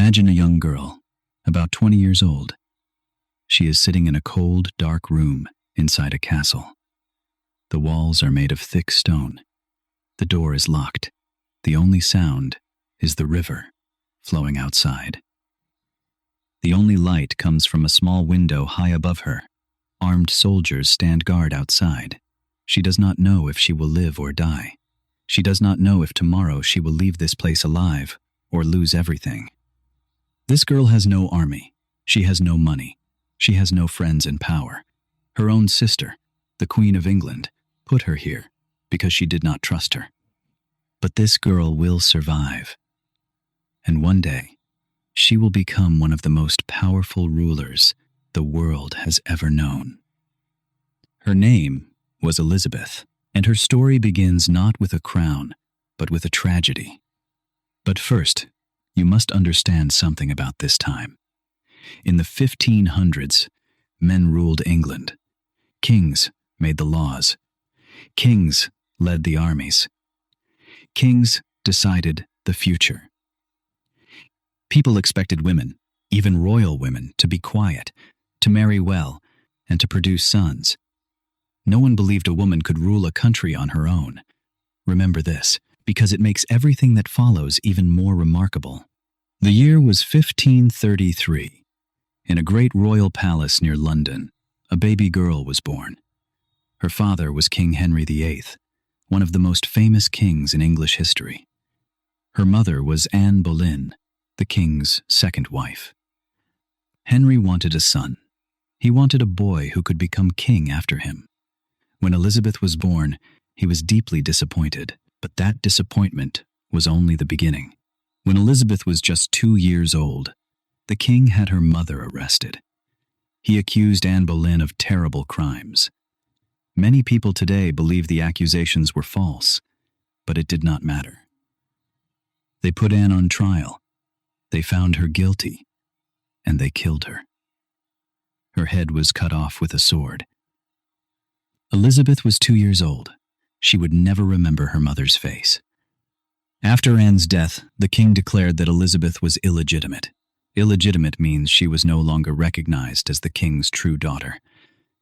Imagine a young girl, about 20 years old. She is sitting in a cold, dark room inside a castle. The walls are made of thick stone. The door is locked. The only sound is the river flowing outside. The only light comes from a small window high above her. Armed soldiers stand guard outside. She does not know if she will live or die. She does not know if tomorrow she will leave this place alive or lose everything. This girl has no army. She has no money. She has no friends in power. Her own sister, the Queen of England, put her here because she did not trust her. But this girl will survive. And one day, she will become one of the most powerful rulers the world has ever known. Her name was Elizabeth, and her story begins not with a crown, but with a tragedy. But first, you must understand something about this time. In the 1500s, men ruled England. Kings made the laws. Kings led the armies. Kings decided the future. People expected women, even royal women, to be quiet, to marry well, and to produce sons. No one believed a woman could rule a country on her own. Remember this, because it makes everything that follows even more remarkable. The year was 1533. In a great royal palace near London, a baby girl was born. Her father was King Henry VIII, one of the most famous kings in English history. Her mother was Anne Boleyn, the king's second wife. Henry wanted a son. He wanted a boy who could become king after him. When Elizabeth was born, he was deeply disappointed, but that disappointment was only the beginning. When Elizabeth was just 2 years old, the king had her mother arrested. He accused Anne Boleyn of terrible crimes. Many people today believe the accusations were false, but it did not matter. They put Anne on trial. They found her guilty, and they killed her. Her head was cut off with a sword. Elizabeth was 2 years old. She would never remember her mother's face. After Anne's death, the king declared that Elizabeth was illegitimate. Illegitimate means she was no longer recognized as the king's true daughter.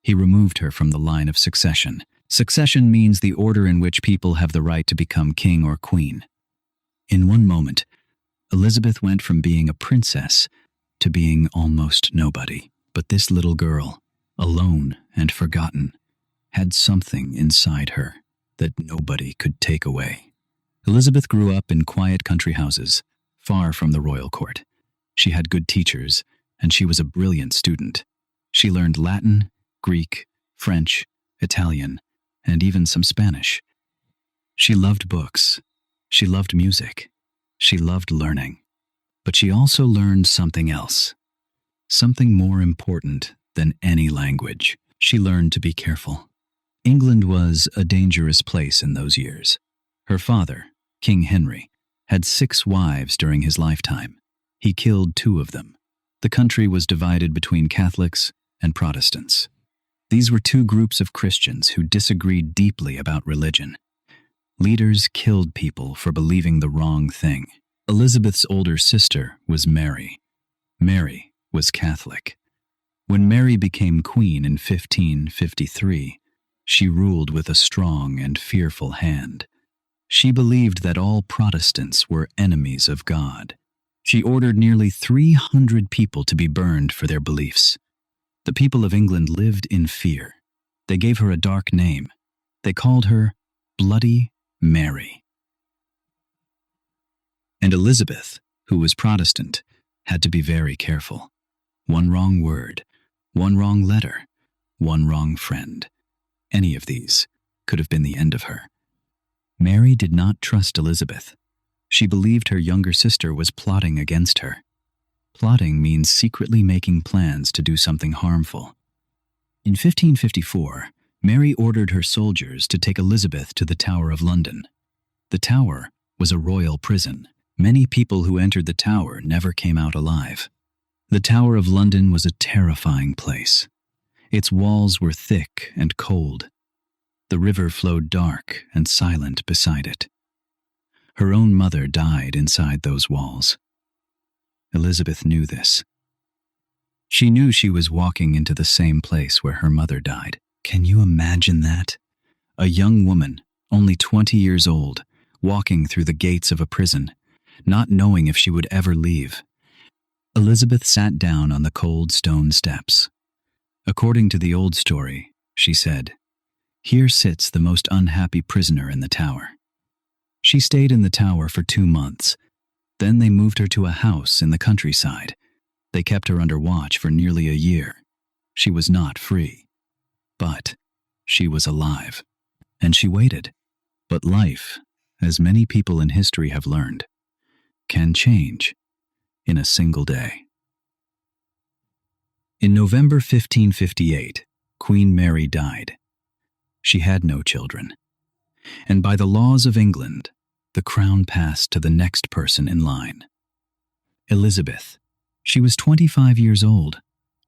He removed her from the line of succession. Succession means the order in which people have the right to become king or queen. In one moment, Elizabeth went from being a princess to being almost nobody. But this little girl, alone and forgotten, had something inside her that nobody could take away. Elizabeth grew up in quiet country houses, far from the royal court. She had good teachers, and she was a brilliant student. She learned Latin, Greek, French, Italian, and even some Spanish. She loved books. She loved music. She loved learning. But she also learned something else, something more important than any language. She learned to be careful. England was a dangerous place in those years. Her father, King Henry, had 6 wives during his lifetime. He killed 2 of them. The country was divided between Catholics and Protestants. These were 2 groups of Christians who disagreed deeply about religion. Leaders killed people for believing the wrong thing. Elizabeth's older sister was Mary. Mary was Catholic. When Mary became queen in 1553, she ruled with a strong and fearful hand. She believed that all Protestants were enemies of God. She ordered nearly 300 people to be burned for their beliefs. The people of England lived in fear. They gave her a dark name. They called her Bloody Mary. And Elizabeth, who was Protestant, had to be very careful. One wrong word, one wrong letter, one wrong friend. Any of these could have been the end of her. Mary did not trust Elizabeth. She believed her younger sister was plotting against her. Plotting means secretly making plans to do something harmful. In 1554, Mary ordered her soldiers to take Elizabeth to the Tower of London. The Tower was a royal prison. Many people who entered the Tower never came out alive. The Tower of London was a terrifying place. Its walls were thick and cold. The river flowed dark and silent beside it. Her own mother died inside those walls. Elizabeth knew this. She knew she was walking into the same place where her mother died. Can you imagine that? A young woman, only 20 years old, walking through the gates of a prison, not knowing if she would ever leave. Elizabeth sat down on the cold stone steps. According to the old story, she said, "Here sits the most unhappy prisoner in the tower." She stayed in the tower for 2 months. Then they moved her to a house in the countryside. They kept her under watch for nearly a year. She was not free, but she was alive. And she waited. But life, as many people in history have learned, can change in a single day. In November 1558, Queen Mary died. She had no children. And by the laws of England, the crown passed to the next person in line. Elizabeth. She was 25 years old.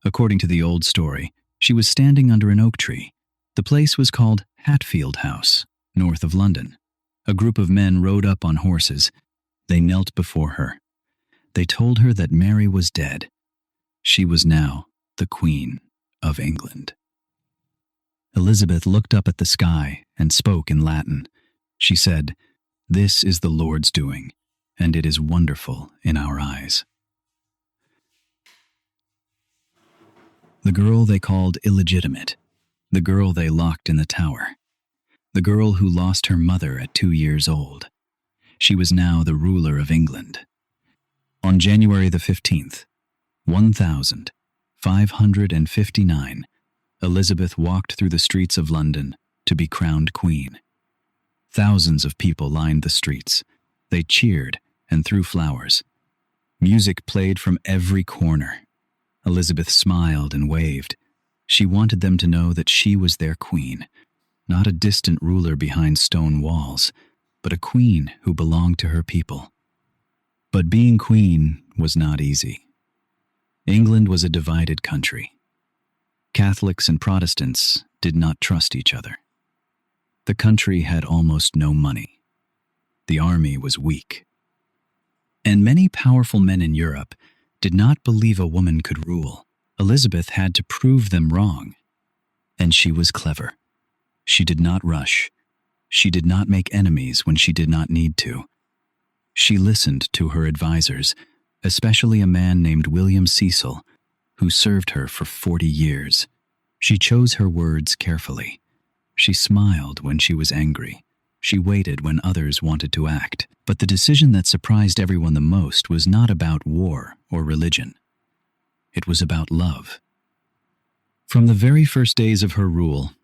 According to the old story, she was standing under an oak tree. The place was called Hatfield House, north of London. A group of men rode up on horses. They knelt before her. They told her that Mary was dead. She was now the Queen of England. Elizabeth looked up at the sky and spoke in Latin. She said, "This is the Lord's doing, and it is wonderful in our eyes." The girl they called illegitimate, the girl they locked in the tower, the girl who lost her mother at 2 years old. She was now the ruler of England. On January the 15th, 1559, Elizabeth walked through the streets of London to be crowned queen. Thousands of people lined the streets. They cheered and threw flowers. Music played from every corner. Elizabeth smiled and waved. She wanted them to know that she was their queen, not a distant ruler behind stone walls, but a queen who belonged to her people. But being queen was not easy. England was a divided country. Catholics and Protestants did not trust each other. The country had almost no money. The army was weak. And many powerful men in Europe did not believe a woman could rule. Elizabeth had to prove them wrong. And she was clever. She did not rush. She did not make enemies when she did not need to. She listened to her advisors, especially a man named William Cecil, who served her for 40 years. She chose her words carefully. She smiled when she was angry. She waited when others wanted to act. But the decision that surprised everyone the most was not about war or religion. It was about love. From the very first days of her rule,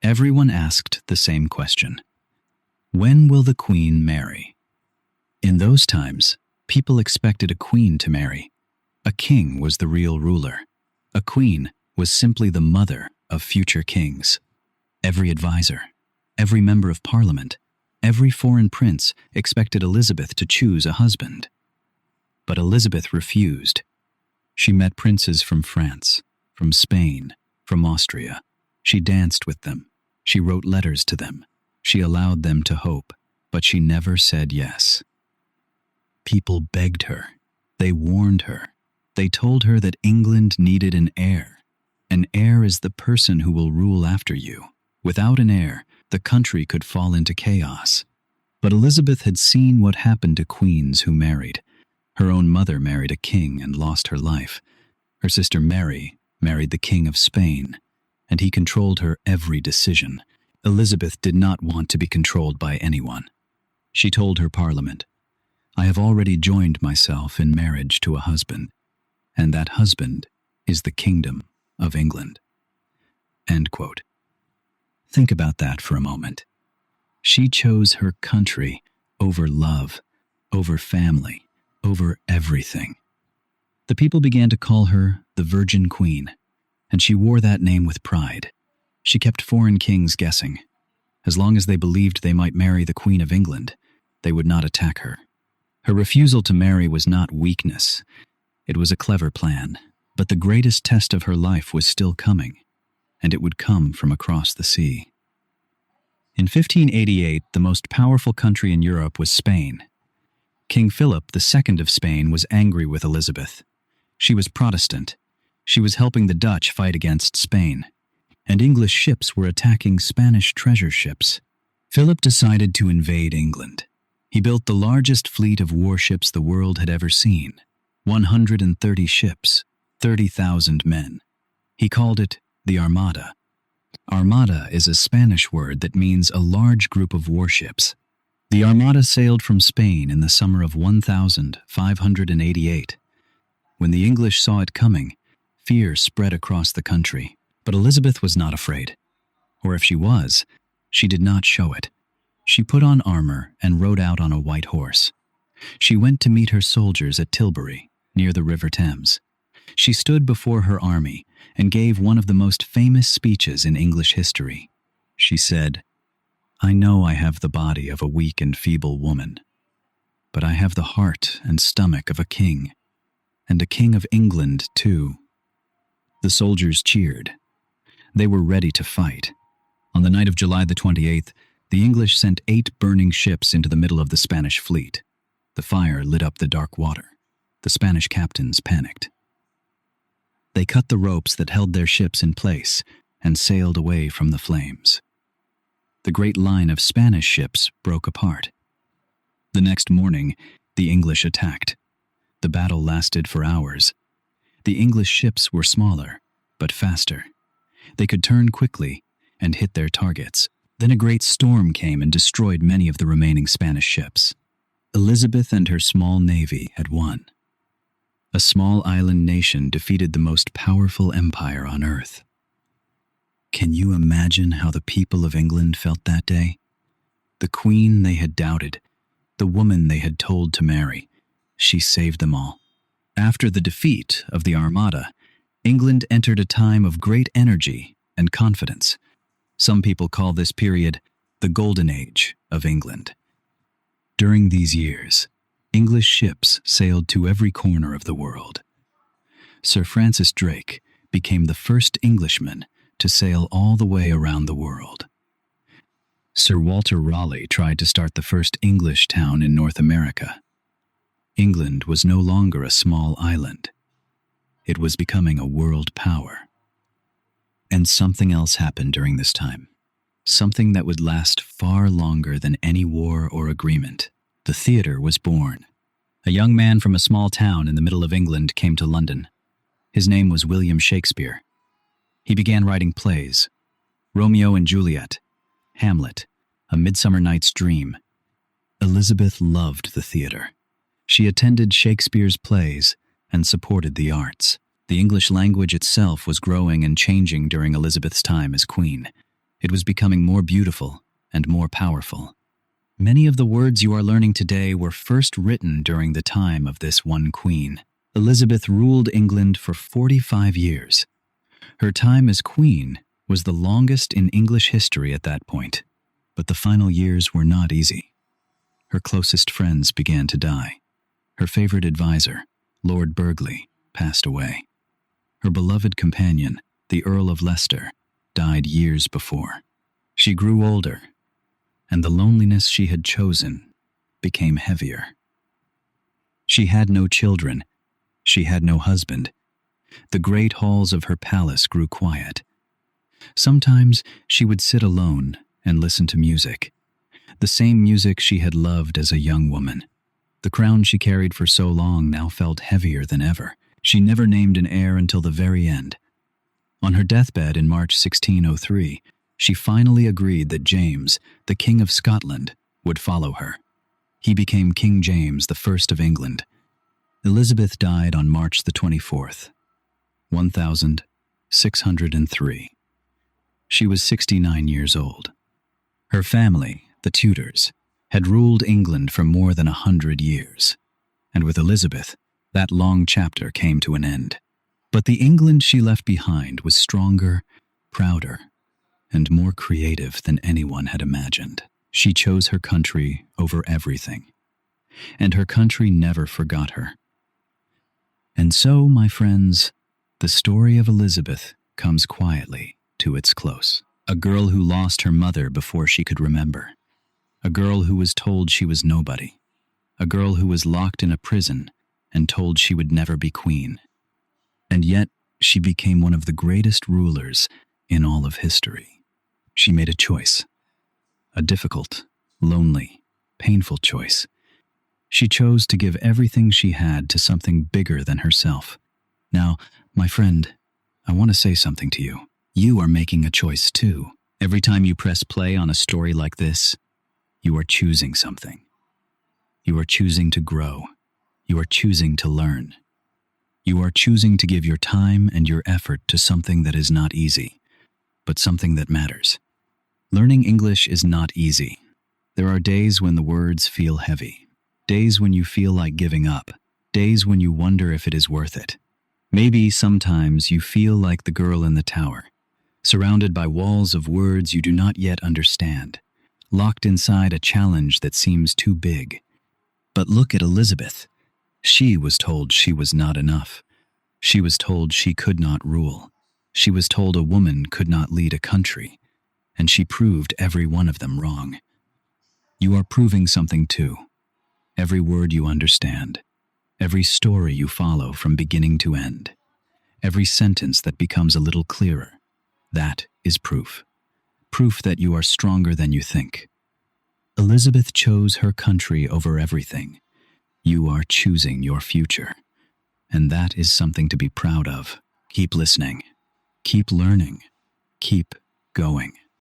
everyone asked the same question. When will the queen marry? In those times, people expected a queen to marry. A king was the real ruler. A queen was simply the mother of future kings. Every advisor, every member of parliament, every foreign prince expected Elizabeth to choose a husband. But Elizabeth refused. She met princes from France, from Spain, from Austria. She danced with them. She wrote letters to them. She allowed them to hope, but she never said yes. People begged her. They warned her. They told her that England needed an heir. An heir is the person who will rule after you. Without an heir, the country could fall into chaos. But Elizabeth had seen what happened to queens who married. Her own mother married a king and lost her life. Her sister Mary married the King of Spain, and he controlled her every decision. Elizabeth did not want to be controlled by anyone. She told her parliament, "I have already joined myself in marriage to a husband, and that husband is the Kingdom of England." End quote. Think about that for a moment. She chose her country over love, over family, over everything. The people began to call her the Virgin Queen, and she wore that name with pride. She kept foreign kings guessing. As long as they believed they might marry the Queen of England, they would not attack her. Her refusal to marry was not weakness. It was a clever plan, but the greatest test of her life was still coming, and it would come from across the sea. In 1588, the most powerful country in Europe was Spain. King Philip II of Spain was angry with Elizabeth. She was Protestant. She was helping the Dutch fight against Spain, and English ships were attacking Spanish treasure ships. Philip decided to invade England. He built the largest fleet of warships the world had ever seen, 130 ships, 30,000 men. He called it the Armada. Armada is a Spanish word that means a large group of warships. The Armada sailed from Spain in the summer of 1588. When the English saw it coming, fear spread across the country. But Elizabeth was not afraid. Or if she was, she did not show it. She put on armor and rode out on a white horse. She went to meet her soldiers at Tilbury, near the River Thames. She stood before her army and gave one of the most famous speeches in English history. She said, "I know I have the body of a weak and feeble woman, but I have the heart and stomach of a king, and a king of England, too." The soldiers cheered. They were ready to fight. On the night of July the 28th, the English sent 8 burning ships into the middle of the Spanish fleet. The fire lit up the dark water. The Spanish captains panicked. They cut the ropes that held their ships in place and sailed away from the flames. The great line of Spanish ships broke apart. The next morning, the English attacked. The battle lasted for hours. The English ships were smaller, but faster. They could turn quickly and hit their targets. Then a great storm came and destroyed many of the remaining Spanish ships. Elizabeth and her small navy had won. A small island nation defeated the most powerful empire on earth. Can you imagine how the people of England felt that day? The queen they had doubted, the woman they had told to marry, she saved them all. After the defeat of the Armada, England entered a time of great energy and confidence. Some people call this period the Golden Age of England. During these years, English ships sailed to every corner of the world. Sir Francis Drake became the first Englishman to sail all the way around the world. Sir Walter Raleigh tried to start the first English town in North America. England was no longer a small island. It was becoming a world power. And something else happened during this time. Something that would last far longer than any war or agreement. The theater was born. A young man from a small town in the middle of England came to London. His name was William Shakespeare. He began writing plays. Romeo and Juliet, Hamlet, A Midsummer Night's Dream. Elizabeth loved the theater. She attended Shakespeare's plays and supported the arts. The English language itself was growing and changing during Elizabeth's time as queen. It was becoming more beautiful and more powerful. Many of the words you are learning today were first written during the time of this one queen. Elizabeth ruled England for 45 years. Her time as queen was the longest in English history at that point, but the final years were not easy. Her closest friends began to die. Her favorite advisor, Lord Burghley, passed away. Her beloved companion, the Earl of Leicester, died years before. She grew older, and the loneliness she had chosen became heavier. She had no children. She had no husband. The great halls of her palace grew quiet. Sometimes she would sit alone and listen to music, the same music she had loved as a young woman. The crown she carried for so long now felt heavier than ever. She never named an heir until the very end. On her deathbed in March 1603, she finally agreed that James, the King of Scotland, would follow her. He became King James I of England. Elizabeth died on March the 24th, 1603. She was 69 years old. Her family, the Tudors, had ruled England for more than 100 years, and with Elizabeth, that long chapter came to an end. But the England she left behind was stronger, prouder, and more creative than anyone had imagined. She chose her country over everything, and her country never forgot her. And so, my friends, the story of Elizabeth comes quietly to its close. A girl who lost her mother before she could remember. A girl who was told she was nobody. a girl who was locked in a prison and told she would never be queen. And yet, she became one of the greatest rulers in all of history. She made a choice, a difficult, lonely, painful choice. She chose to give everything she had to something bigger than herself. Now, my friend, I want to say something to you. You are making a choice too. Every time you press play on a story like this, you are choosing something. You are choosing to grow. You are choosing to learn. You are choosing to give your time and your effort to something that is not easy, but something that matters. Learning English is not easy. There are days when the words feel heavy, days when you feel like giving up, days when you wonder if it is worth it. Maybe sometimes you feel like the girl in the tower, surrounded by walls of words you do not yet understand, locked inside a challenge that seems too big. But look at Elizabeth. She was told she was not enough. She was told she could not rule. She was told a woman could not lead a country, and she proved every one of them wrong. You are proving something too. Every word you understand, every story you follow from beginning to end, every sentence that becomes a little clearer, that is proof. Proof that you are stronger than you think. Elizabeth chose her country over everything. You are choosing your future. And that is something to be proud of. Keep listening. Keep learning. Keep going.